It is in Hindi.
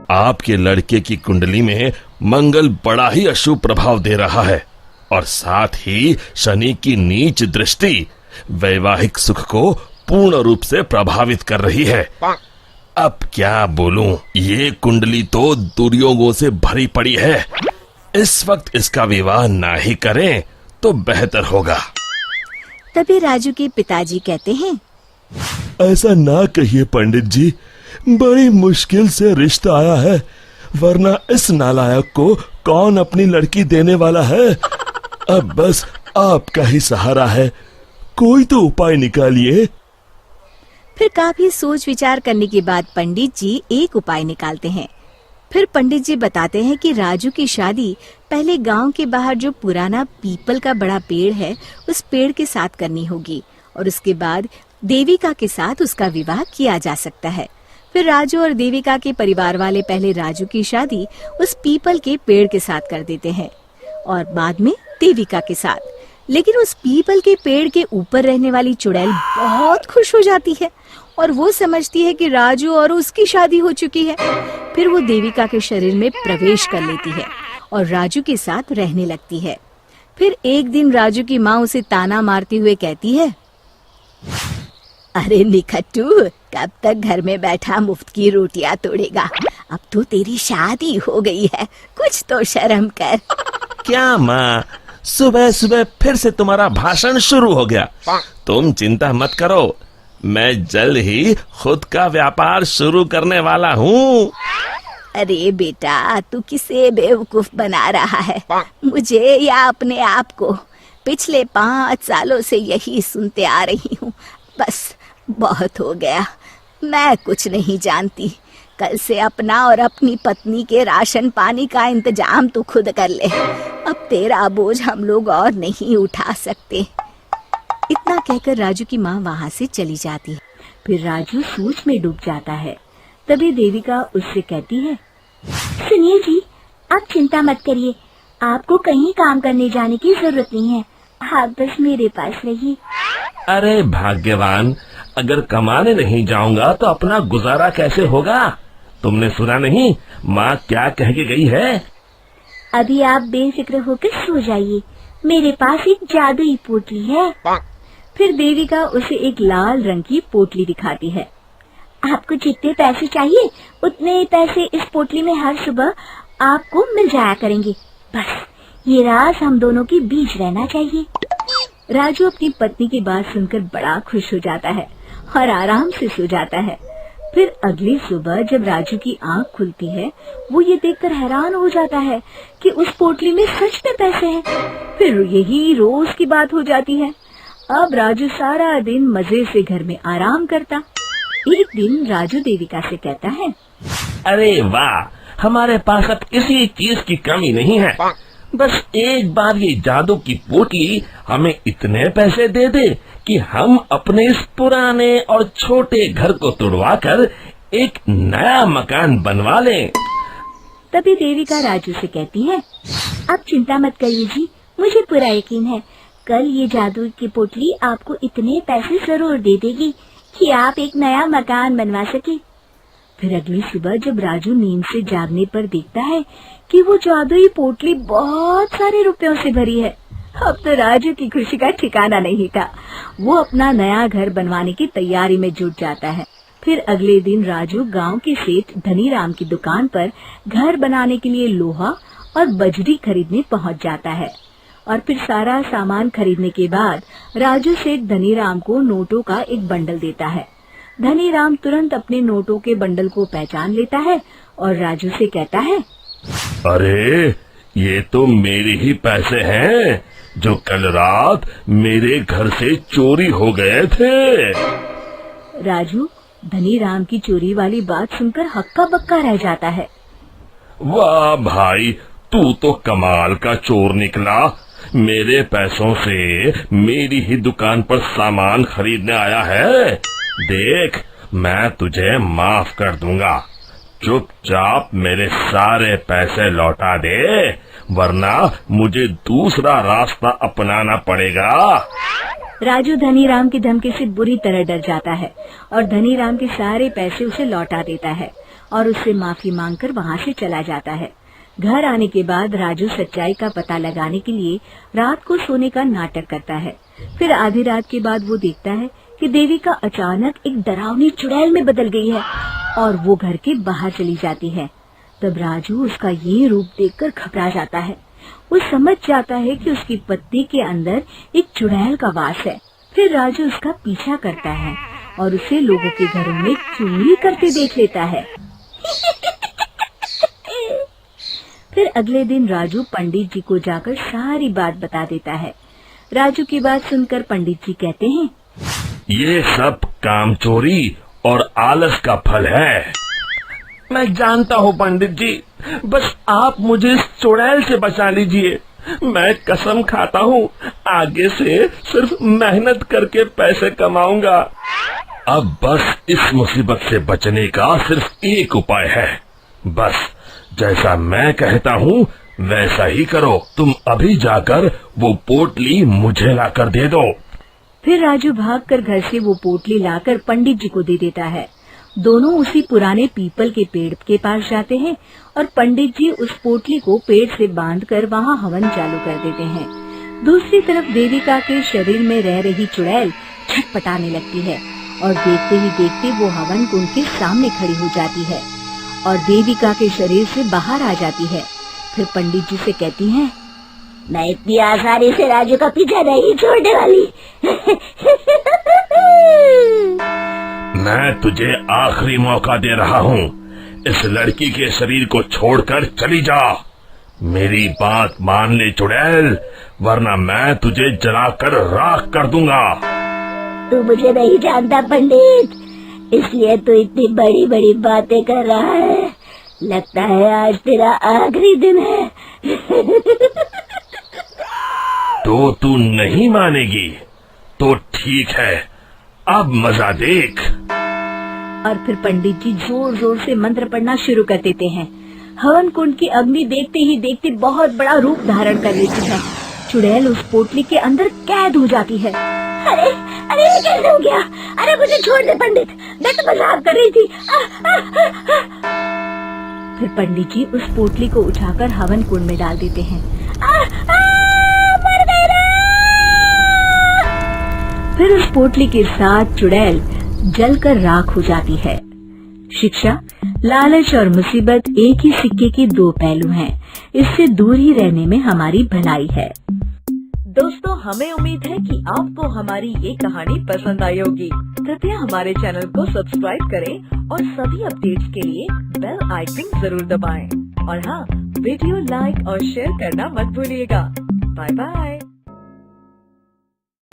आपके लड़के की कुंडली में मंगल बड़ा ही अशुभ प्रभाव दे रहा है और साथ ही शनि की नीच दृष्टि वैवाहिक सुख को पूर्ण रूप से प्रभावित कर रही है। अब क्या बोलूं, ये कुंडली तो दुर्योगों से भरी पड़ी है। इस वक्त इसका विवाह ना ही करें तो बेहतर होगा। तभी राजू के पिताजी कहते हैं, ऐसा ना कहिए पंडित जी, बड़ी मुश्किल से रिश्ता आया है, वरना इस नालायक को कौन अपनी लड़की देने वाला है। अब बस आपका ही सहारा है, कोई तो उपाय निकालिए। फिर काफी सोच विचार करने के बाद पंडित जी एक उपाय निकालते हैं। फिर पंडित जी बताते हैं कि राजू की शादी पहले गांव के बाहर जो पुराना पीपल का बड़ा पेड़ है उस पेड़ के साथ करनी होगी और उसके बाद देविका के साथ उसका विवाह किया जा सकता है। फिर राजू और देविका के परिवार वाले पहले राजू की शादी उस पीपल के पेड़ के साथ कर देते हैं और बाद में देविका के साथ। लेकिन उस पीपल के पेड़ के ऊपर रहने वाली चुड़ैल बहुत खुश हो जाती है और वो समझती है कि राजू और उसकी शादी हो चुकी है। फिर वो देविका के शरीर में प्रवेश कर लेती है और राजू के साथ रहने लगती है। फिर एक दिन राजू की माँ उसे ताना मारते हुए कहती है, अरे निखट्टू, कब तक घर में बैठा मुफ्त की रोटियां तोड़ेगा? अब तो तेरी शादी हो गई है, कुछ तो शर्म कर। क्या माँ, सुबह सुबह फिर से तुम्हारा भाषण शुरू हो गया। तुम चिंता मत करो, मैं जल्द ही खुद का व्यापार शुरू करने वाला हूँ। अरे बेटा, तू किसे बेवकूफ बना रहा है, मुझे या अपने आप को? पिछले 5 सालों से यही सुनते आ रही हूँ। बस बहुत हो गया, मैं कुछ नहीं जानती। कल से अपना और अपनी पत्नी के राशन पानी का इंतजाम तू खुद कर ले। अब तेरा बोझ हम लोग और नहीं उठा सकते। इतना कहकर राजू की माँ वहाँ से चली जाती है। फिर राजू सोच में डूब जाता है। तभी देविका उससे कहती है, सुनिए जी, आप चिंता मत करिए, आपको कहीं काम करने जाने की जरूरत नहीं है, आप बस मेरे पास रहिए। अरे भाग्यवान, अगर कमाने नहीं जाऊंगा तो अपना गुजारा कैसे होगा? तुमने सुना नहीं माँ क्या कह के गई है? अभी आप बेफिक्र होकर सो जाइए, मेरे पास एक जादुई पोटली है। फिर देविका उसे एक लाल रंग की पोटली दिखाती है। आपको जितने पैसे चाहिए उतने पैसे इस पोटली में हर सुबह आपको मिल जाया करेंगे। बस ये राज हम दोनों के बीच रहना चाहिए। राजू अपनी पत्नी की बात सुनकर बड़ा खुश हो जाता है और आराम से सो जाता है। फिर अगली सुबह जब राजू की आंख खुलती है, वो ये देखकर हैरान हो जाता है कि उस पोटली में सच में पैसे हैं। फिर यही रोज की बात हो जाती है। अब राजू सारा दिन मजे से घर में आराम करता। एक दिन राजू देविका से कहता है, अरे वाह, हमारे पास अब किसी चीज की कमी नहीं है। बस एक बार ये जादू की पोटली हमें इतने पैसे दे दे कि हम अपने इस पुराने और छोटे घर को तुड़वाकर एक नया मकान बनवा लें। तभी देविका राजू से कहती है, आप चिंता मत करिए जी, मुझे पूरा यकीन है कल ये जादू की पोटली आपको इतने पैसे जरूर दे देगी कि आप एक नया मकान बनवा सके। फिर अगली सुबह जब राजू नींद से जागने पर देखता है कि वो जादुई पोटली बहुत सारे रुपयों से भरी है। अब तो राजू की खुशी का ठिकाना नहीं था। वो अपना नया घर बनवाने की तैयारी में जुट जाता है। फिर अगले दिन राजू गांव के सेठ धनीराम की दुकान पर घर बनाने के लिए लोहा और बजरी खरीदने पहुंच जाता है। और फिर सारा सामान खरीदने के बाद राजू सेठ धनीराम को नोटों का एक बंडल देता है। धनीराम तुरंत अपने नोटों के बंडल को पहचान लेता है और राजू से कहता है, अरे ये तो मेरे ही पैसे हैं जो कल रात मेरे घर से चोरी हो गए थे। राजू धनीराम की चोरी वाली बात सुनकर हक्का बक्का रह जाता है। वाह भाई, तू तो कमाल का चोर निकला। मेरे पैसों से मेरी ही दुकान पर सामान खरीदने आया है। देख, मैं तुझे माफ कर दूंगा। चुपचाप मेरे सारे पैसे लौटा दे, वरना मुझे दूसरा रास्ता अपनाना पड़ेगा। राजू धनीराम की धमकी से बुरी तरह डर जाता है और धनीराम के सारे पैसे उसे लौटा देता है और उससे माफी मांगकर वहाँ से चला जाता है। घर आने के बाद राजू सच्चाई का पता लगाने के लिए रात को सोने का नाटक करता है। फिर आधी रात के बाद वो देखता है कि देविका अचानक एक डरावनी चुड़ैल में बदल गई है और वो घर के बाहर चली जाती है। तब राजू उसका ये रूप देखकर घबरा जाता है। वो समझ जाता है कि उसकी पत्नी के अंदर एक चुड़ैल का वास है। फिर राजू उसका पीछा करता है और उसे लोगों के घरों में चोरी करते देख लेता है। फिर अगले दिन राजू पंडित जी को जाकर सारी बात बता देता है। राजू की बात सुनकर पंडित जी कहते हैं, ये सब काम चोरी और आलस का फल है। मैं जानता हूँ पंडित जी, बस आप मुझे इस चुड़ैल से बचा लीजिए। मैं कसम खाता हूँ आगे से सिर्फ मेहनत करके पैसे कमाऊंगा। अब बस इस मुसीबत से बचने का सिर्फ एक उपाय है। बस जैसा मैं कहता हूँ वैसा ही करो। तुम अभी जाकर वो पोटली मुझे लाकर दे दो। फिर राजू भागकर घर से वो पोटली लाकर पंडित जी को दे देता है। दोनों उसी पुराने पीपल के पेड़ के पास जाते हैं और पंडित जी उस पोटली को पेड़ से बांधकर वहाँ हवन चालू कर देते हैं। दूसरी तरफ देविका के शरीर में रह रही चुड़ैल छटपटाने लगती है और देखते ही देखते वो हवन कुंड के सामने खड़ी हो जाती है और देविका के शरीर से बाहर आ जाती है। फिर पंडित जी से कहती हैं, मैं इतनी आसानी से राजू का पीछा नहीं छोड़ने वाली। मैं तुझे आखिरी मौका दे रहा हूँ। इस लड़की के शरीर को छोड़कर चली जा। मेरी बात मान ले चुड़ैल, वरना मैं तुझे जलाकर राख कर दूंगा। तू मुझे नहीं जानता पंडित, इसलिए तू इतनी बड़ी बड़ी बातें कर रहा है। लगता है आज तेरा आखिरी दिन है। तो तू नहीं मानेगी तो ठीक है, अब मजा देख। और फिर पंडित जी जोर जोर से मंत्र पढ़ना शुरू कर देते हैं। हवन कुंड की अग्नि देखते ही देखते बहुत बड़ा रूप धारण कर लेती है। चुड़ैल उस पोटली के अंदर कैद हो जाती है। अरे अरे ये कैसे हो गया? अरे मुझे छोड़ दे पंडित, मैं तो मजाक कर रही थी। फिर पंडित जी उस पोटली को उठाकर हवन कुंड में डाल देते हैं। मर गई रे! फिर उस पोटली के साथ चुड़ैल जलकर राख हो जाती है। शिक्षा, लालच और मुसीबत एक ही सिक्के के दो पहलू हैं। इससे दूर ही रहने में हमारी भलाई है। दोस्तों, हमें उम्मीद है कि आपको हमारी ये कहानी पसंद आई होगी। कृपया हमारे चैनल को सब्सक्राइब करें और सभी अपडेट्स के लिए बेल आइकन जरूर दबाएं। और हाँ, वीडियो लाइक और शेयर करना मत भूलिएगा। Bye bye.